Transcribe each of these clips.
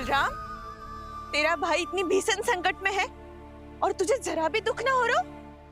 बलराम, तेरा भाई इतनी भीषण संकट में है और तुझे जरा भी दुख ना हो रहा?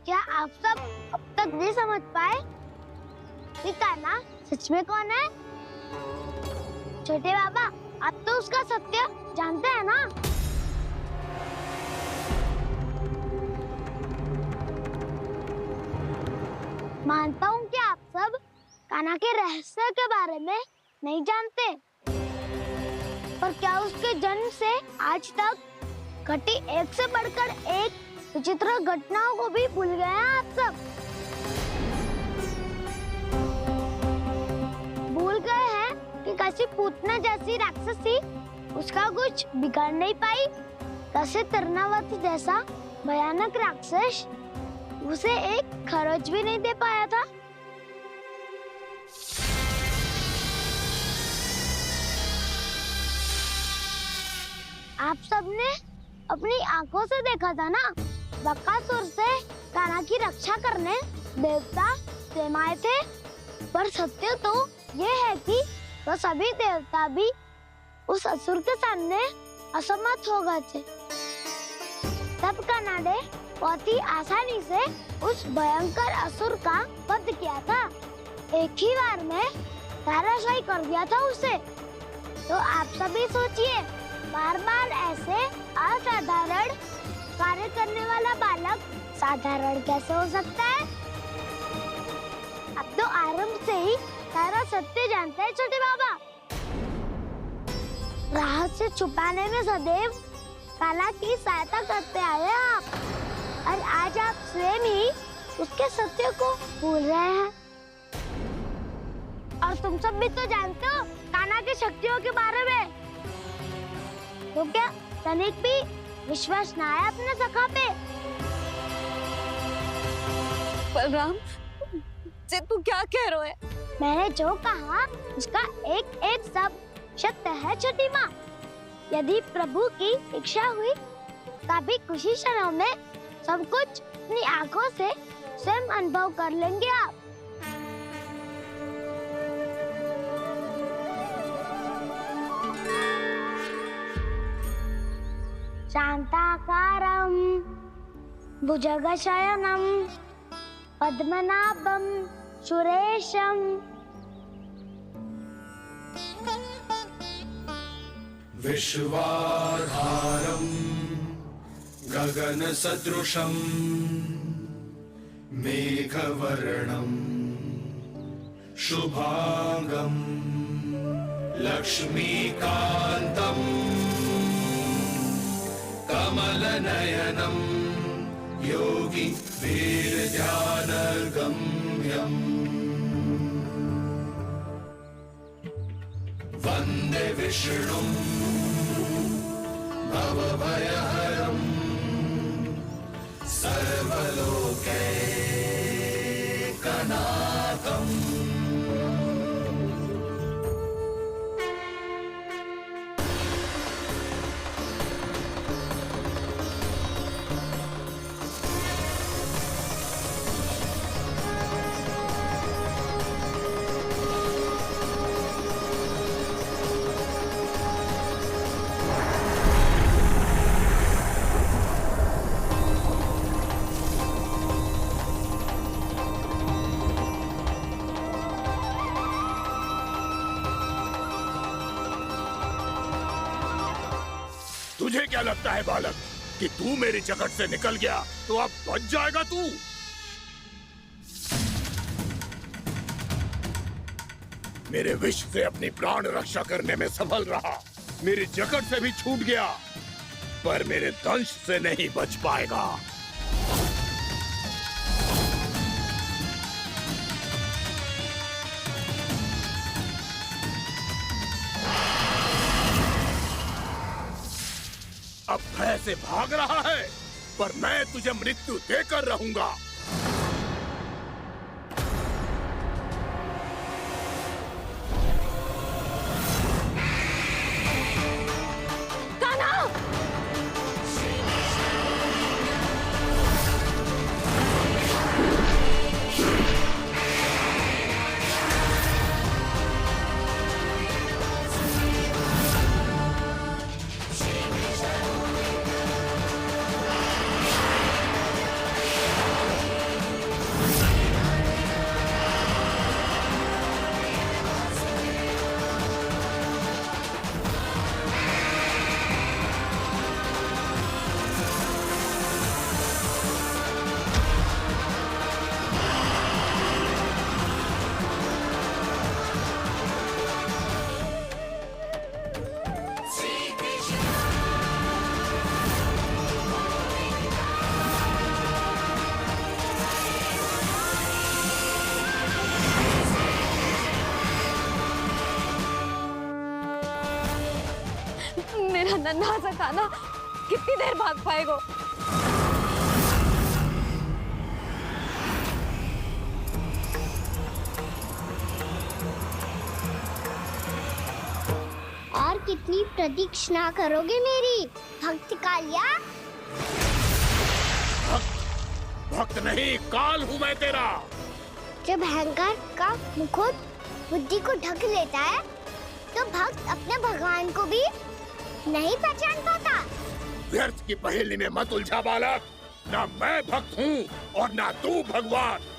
क्या आप सब अब तक नहीं समझ पाए कि कान्हा सच में कौन है? छोटे बाबा, आप तो उसका सत्य जानते हैं ना? मानता हूँ कि आप सब कान्हा के रहस्य के बारे में नहीं जानते, पर क्या उसके जन्म से आज तक घटी एक से बढ़कर एक विचित्र घटनाओं को भी भूल गए हैं आप सब? भूल गए हैं कि कैसी पूतना जैसी राक्षसी उसका कुछ बिगाड़ नहीं पाई, कैसे तरनावती जैसा भयानक राक्षस उसे एक खरोच भी नहीं दे पाया था। आप सबने अपनी आंखों से देखा था ना, बकासुर से कान्हा की रक्षा करने देवता स्वयं आए थे, पर सत्य तो ये है कि वो सभी देवता भी उस असुर के सामने असमर्थ हो गए थे। तब कान्हा ने बहुत ही आसानी से उस भयंकर असुर का वध किया था, एक ही बार में धराशायी कर दिया था उसे। तो आप सभी सोचिए, बार बार ऐसे असाधारण कार्य करने वाला बालक साधारण कैसे हो सकता है? अब तो आरंभ से ही सारा सत्य जानते हैं छोटे बाबा। रहस्य छुपाने में सदैव कान्हा की सहायता करते आए हैं आप, और आज आप स्वयं ही उसके सत्य को भूल रहे हैं। और तुम सब भी तो जानते हो कान्हा की शक्तियों के बारे में, तो क्या तनिक भी विश्वास ना है अपने सखा पे? बलराम, जे तू क्या कह रहा है? मैंने जो कहा उसका एक एक शब्द सत्य है छोटी माँ। यदि प्रभु की इच्छा हुई तभी कुछ ही क्षणों में सब कुछ अपनी आंखों से स्वयं अनुभव कर लेंगे आप। शांताकारं भुजगशयनं पद्मनाभं सुरेशं विश्वाधारं गगनसदृशं मेघवर्णं शुभांगं लक्ष्मीकान्तं कमलनयनं योगी वीरध्यानगम्यम् वन्दे विष्णुं भवभयहरं सर्वलोकैकनाथम्। तुझे क्या लगता है बालक कि तू मेरी जगत से निकल गया तो अब बच जाएगा तू? मेरे विष से अपनी प्राण रक्षा करने में सफल रहा, मेरी जगत से भी छूट गया, पर मेरे दंश से नहीं बच पाएगा। अब भय से भाग रहा है, पर मैं तुझे मृत्यु देकर रहूंगा। मेरा नन्हा सा कान्हा कितनी देर भाग पाएगा? और कितनी प्रतीक्षा करोगे मेरी भक्त कालिया? भक्त नहीं, काल हूँ मैं तेरा। जब अहंकार का मुकुट बुद्धि को ढक लेता है तो भक्त अपने भगवान को भी नहीं पहचान पाता। व्यर्थ की पहेली में मत उलझा बालक। ना मैं भक्त हूँ और ना तू भगवान।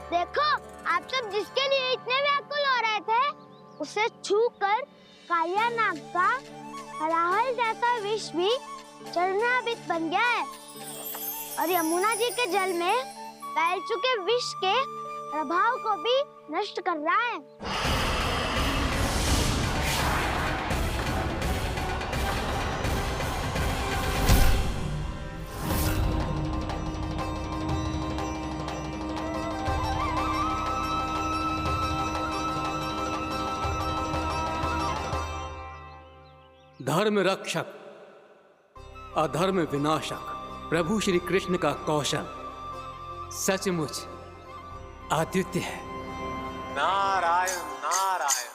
देखो, आप सब जिसके लिए इतने व्याकुल हो रहे थे, उसे छूकर कालिया नाग का हलाहल जैसा विष भी चरणामृत बन गया है और यमुना जी के जल में फैल चुके विष के प्रभाव को भी नष्ट कर रहा है। धर्म रक्षक, अधर्म विनाशक प्रभु श्री कृष्ण का कौशल सचमुच अद्वितीय है। नारायण नारायण।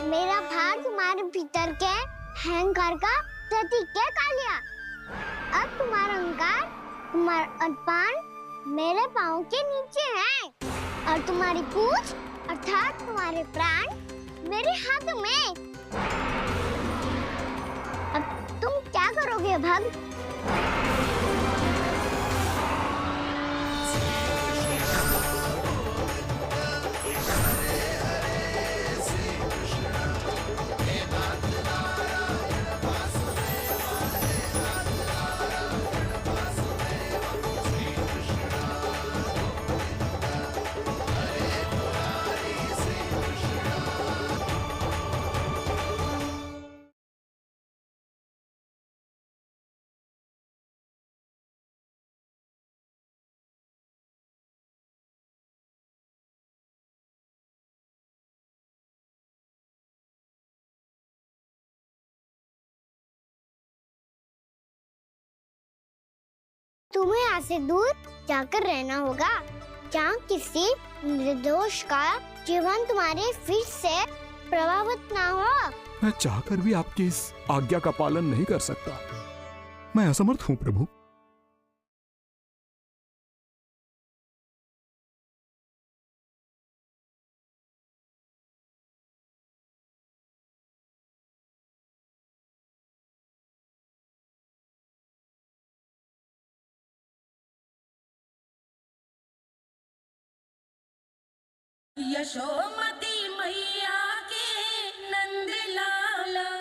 मेरा भार तुम्हारे भीतर के अहंकार का प्रतीक है कालिया। अब तुम्हारा अहंकार, तुम्हारा अनपान मेरे पाँव के नीचे है और तुम्हारी पूंछ अर्थात तुम्हारे प्राण मेरे हाथ में। अब तुम क्या करोगे भक्त? तुम्हें यहाँ से दूर जाकर रहना होगा, जहाँ किसी निर्दोष का जीवन तुम्हारे फिर से प्रभावित ना हो। मैं चाहकर भी आपकी इस आज्ञा का पालन नहीं कर सकता। मैं असमर्थ हूँ प्रभु। यशोमती मैया के नंद लाला।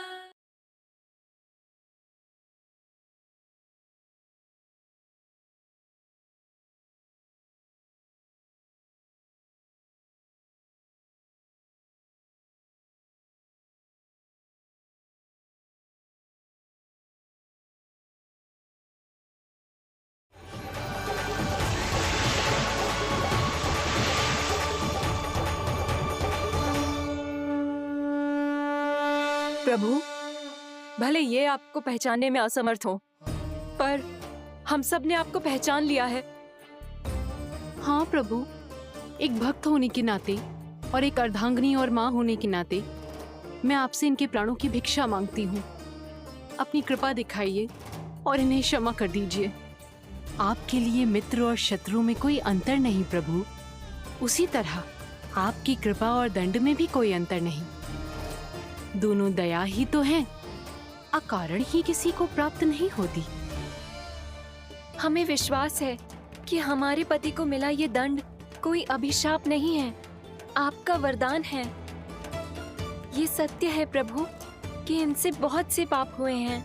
प्रभु, भले ये आपको पहचानने में असमर्थ हो, पर हम सब ने आपको पहचान लिया है। हाँ प्रभु, एक भक्त होने के नाते और एक अर्धांगिनी और माँ होने के नाते मैं आपसे इनके प्राणों की भिक्षा मांगती हूँ। अपनी कृपा दिखाइए और इन्हें क्षमा कर दीजिए। आपके लिए मित्र और शत्रु में कोई अंतर नहीं प्रभु। उसी तरह आपकी कृपा और दंड में भी कोई अंतर नहीं। दोनों दया ही तो हैं, अकारण ही किसी को प्राप्त नहीं होती। हमें विश्वास है कि हमारे पति को मिला ये दंड कोई अभिशाप नहीं है, आपका वरदान है। ये सत्य है प्रभु कि इनसे बहुत से पाप हुए हैं।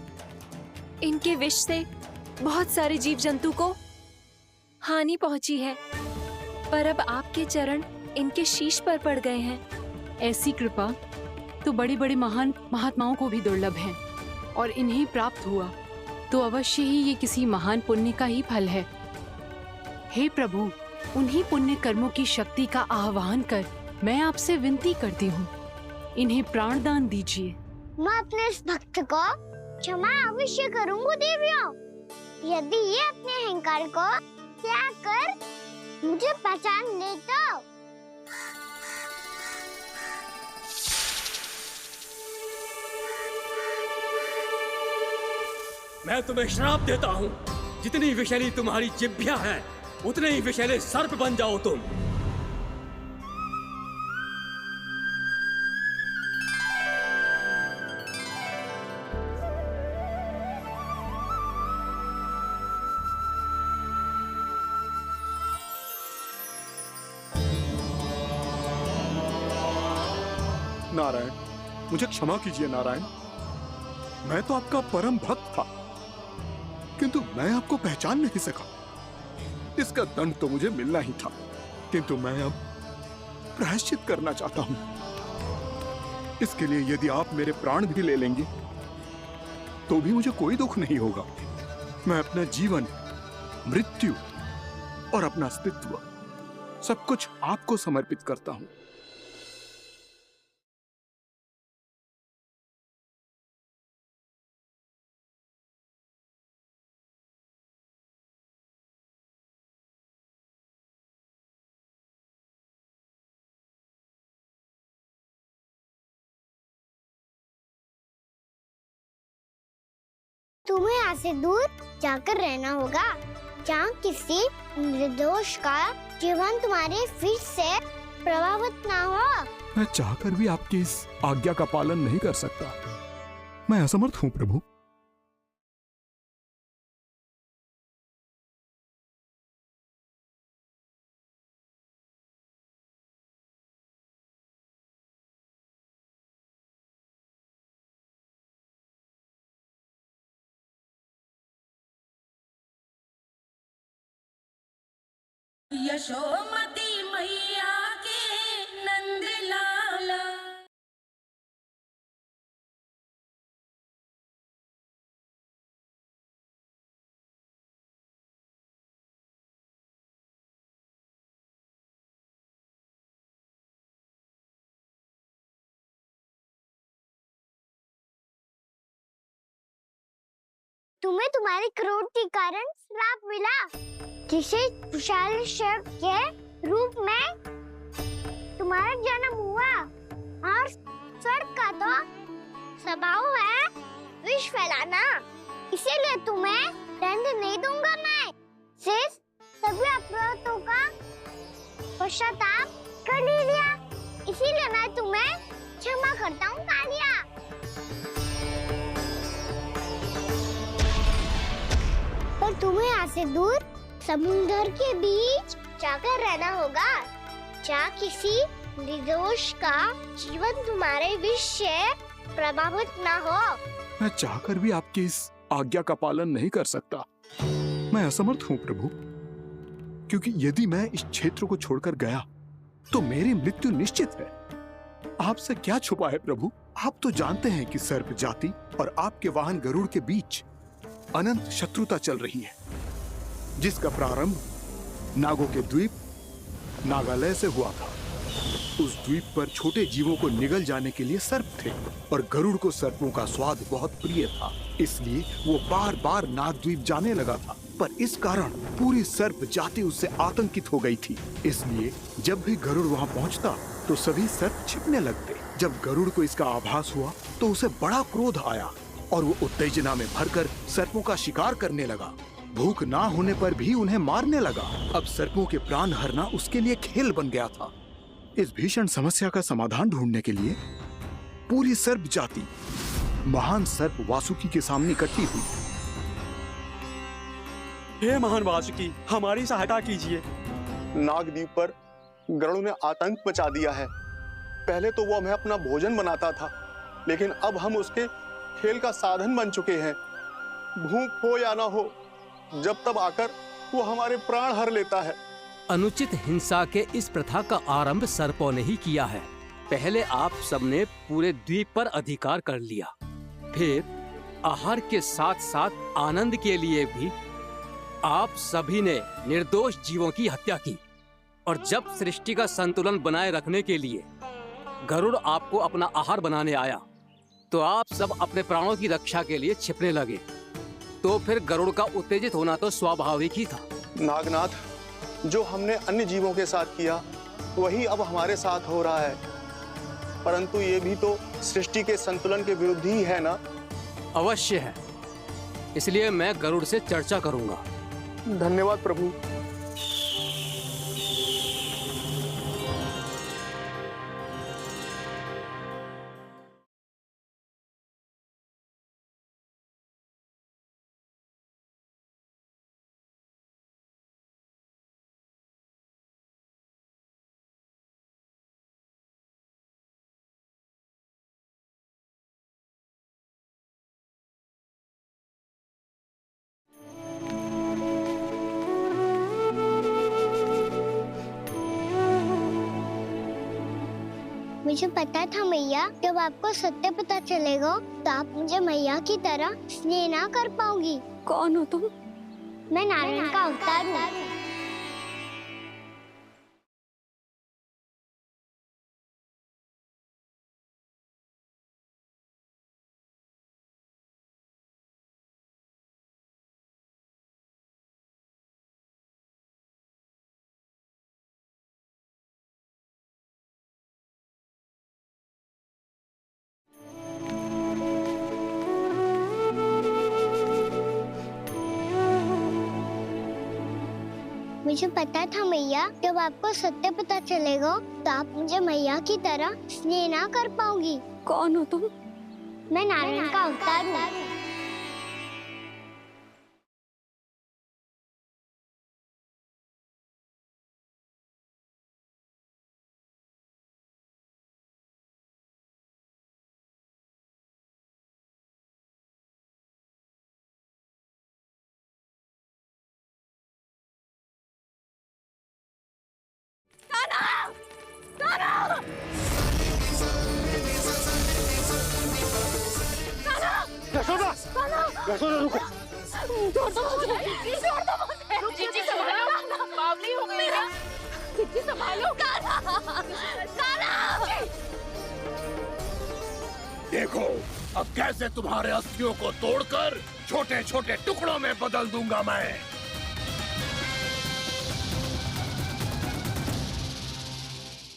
इनके विष से बहुत सारे जीव जंतु को हानि पहुंची है, पर अब आपके चरण इनके शीश पर पड़ गए हैं। ऐसी कृपा तो बड़े बड़े महान महात्माओं को भी दुर्लभ है, और इन्हें प्राप्त हुआ तो अवश्य ही ये किसी महान पुण्य का ही फल है। हे प्रभु, उन्हीं पुण्य कर्मों की शक्ति का आह्वान कर मैं आपसे विनती करती हूँ, इन्हें प्राण दान दीजिए। मैं अपने इस भक्त को क्षमा अवश्य करूंगा देवियों, यदि ये अपने अहंकार को त्याग कर मुझे पहचान ले तो। मैं तुम्हें श्राप देता हूँ, जितनी विषैली तुम्हारी जिह्वा है उतने ही विषैले सर्प बन जाओ तुम। नारायण, मुझे क्षमा कीजिए नारायण। मैं तो आपका परम भक्त था, किंतु मैं आपको पहचान नहीं सका। इसका दंड तो मुझे मिलना ही था, किंतु मैं अब प्रायश्चित करना चाहता हूं। इसके लिए यदि आप मेरे प्राण भी ले लेंगे तो भी मुझे कोई दुख नहीं होगा। मैं अपना जीवन, मृत्यु और अपना अस्तित्व सब कुछ आपको समर्पित करता हूं। तुम्हें यहाँ से दूर जाकर रहना होगा, जहाँ किसी निर्दोष का जीवन तुम्हारे फिर से प्रभावित ना हो। मैं चाहकर भी आपकी इस आज्ञा का पालन नहीं कर सकता। मैं असमर्थ हूं प्रभु। यशोमती मैया के नंद लाला। तुम्हें तुम्हारी क्रोध के कारण श्राप मिला, जिसे विशाल शव के रूप में तुम्हारा जन्म हुआ, और स्वर्ग का तो स्वभाव है विष फैलाना। इसीलिए तुम्हें दंड नहीं दूंगा मैं, सिर्फ सभी अपराधों का पश्चाताप कर लिया। इसीलिए मैं तुम्हें क्षमा करता हूँ कालिया। पर तुम्हें यहाँ से दूर समुद्र के बीच जाकर रहना होगा, जहाँ किसी निर्दोष का जीवन तुम्हारे विष से प्रभावित ना हो। मैं चाहकर भी आपकी इस आज्ञा का पालन नहीं कर सकता। मैं असमर्थ हूँ प्रभु, क्योंकि यदि मैं इस क्षेत्र को छोड़कर गया तो मेरी मृत्यु निश्चित है। आपसे क्या छुपा है प्रभु? आप तो जानते हैं कि सर्प जाति और आपके वाहन गरुड़ के बीच अनंत शत्रुता चल रही है, जिसका प्रारंभ नागों के द्वीप नागालय से हुआ था। उस द्वीप पर छोटे जीवों को निगल जाने के लिए सर्प थे और गरुड़ को सर्पों का स्वाद बहुत प्रिय था, इसलिए वो बार बार नागद्वीप जाने लगा था। पर इस कारण पूरी सर्प जाति उससे आतंकित हो गई थी, इसलिए जब भी गरुड़ वहां पहुंचता तो सभी सर्प छिपने लगते। जब गरुड़ को इसका आभास हुआ तो उसे बड़ा क्रोध आया और वो उत्तेजना में भरकर सर्पों का शिकार करने लगा। भूख ना होने पर भी उन्हें मारने लगा। अब सर्पों के प्राण हरना उसके लिए खेल बन गया था। इस भीषण समस्या का समाधान ढूंढने के लिए पूरी सर्प जाति महान सर्प वासुकी के सामने इकट्ठी हुई। हे महान वासुकी, हमारी सहायता कीजिए। नागद्वीप पर गरुड़ ने आतंक मचा दिया है। पहले तो वो हमें अपना भोजन बनाता था, लेकिन अब हम उसके खेल का साधन बन चुके हैं। भूख हो या ना हो, जब तब आकर वो हमारे प्राण हर लेता है। अनुचित हिंसा के इस प्रथा का आरंभ सर्पों ने ही किया है। पहले आप सबने पूरे द्वीप पर अधिकार कर लिया, फिर आहार के साथ साथ आनंद के लिए भी आप सभी ने निर्दोष जीवों की हत्या की। और जब सृष्टि का संतुलन बनाए रखने के लिए गरुड़ आपको अपना आहार बनाने आया, तो आप सब अपने प्राणों की रक्षा के लिए छिपने लगे। तो फिर गरुड़ का उत्तेजित होना तो स्वाभाविक ही था। नागनाथ, जो हमने अन्य जीवों के साथ किया वही अब हमारे साथ हो रहा है, परंतु ये भी तो सृष्टि के संतुलन के विरुद्ध ही है ना? अवश्य है, इसलिए मैं गरुड़ से चर्चा करूंगा। धन्यवाद प्रभु। मुझे पता था मैया, जब आपको सत्य पता चलेगा तो आप मुझे मैया की तरह स्नेह ना कर पाओगी। कौन हो तुम? मैं नारायण का अवतार हूँ। मुझे पता था मैया, जब आपको सत्य पता चलेगा तो आप मुझे मैया की तरह स्नेह ना कर पाओगी। कौन हो तुम? मैं नारायण का अवतार हूँ। यशोदा, यशोदा रुको। छोड़ दो मुझे, छोड़ दो मुझे। जीजी संभालो, बावली हो गई है। जीजी संभालो। देखो अब कैसे तुम्हारे अस्थियों को तोड़कर छोटे छोटे टुकड़ों में बदल दूंगा मैं।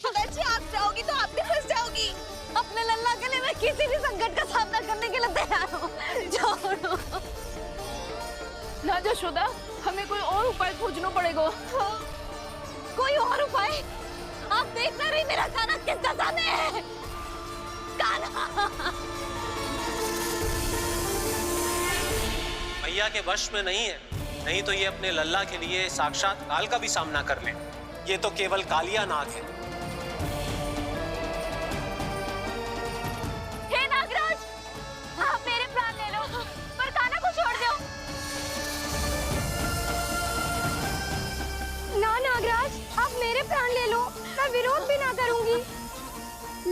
अगर जी आप जाओगी तो आप भी फंस जाओगी। अपने लल्ला के लिए मैं किसी भी संकट का सामना करने के लिए तैयार हूँ। छोड़ो ना यशोदा, हमें कोई और उपाय खोजना पड़ेगा। कोई और उपाय? आप देख ना रही मेरा कान्हा किस दशा में है। कान्हा मैया के वश में नहीं है, नहीं तो ये अपने लल्ला के लिए साक्षात काल का भी सामना कर ले। ये तो केवल कालिया नाग है। क्या करूंगी?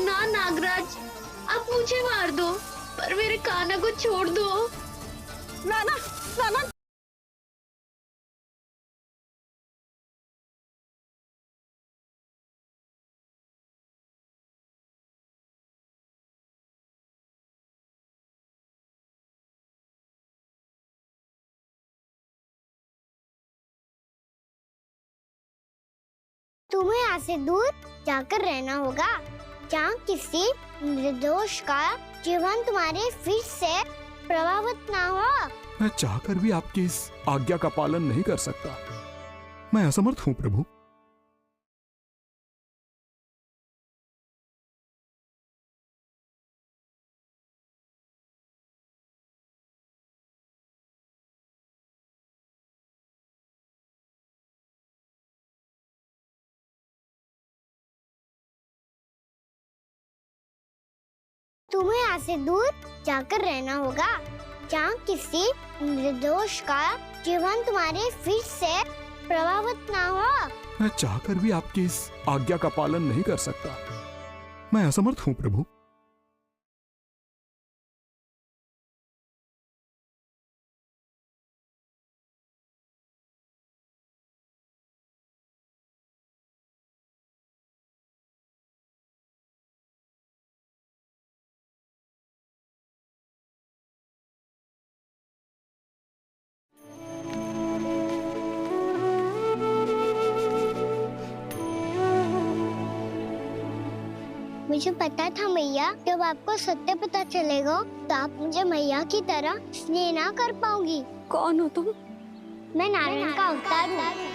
ना नागराज, आप मुझे मार दो, पर मेरे कान्हा को छोड़ दो। नाना, नाना, तुम्हें यहाँ से दूर जाकर रहना होगा, जहाँ किसी निर्दोष का जीवन तुम्हारे फिर से प्रभावित ना हो। मैं चाहकर भी आपकी इस आज्ञा का पालन नहीं कर सकता। मैं असमर्थ हूँ प्रभु। तुम्हें यहाँ से दूर जाकर रहना होगा, जहाँ किसी निर्दोष का जीवन तुम्हारे फिर से प्रभावित ना हो। मैं चाहकर भी आपकी इस आज्ञा का पालन नहीं कर सकता। मैं असमर्थ हूँ प्रभु। मुझे पता था मैया, जब आपको सत्य पता चलेगा तो आप मुझे मैया की तरह स्नेह ना कर पाओगी। कौन हो तुम? मैं नारायण का अवतार हूँ।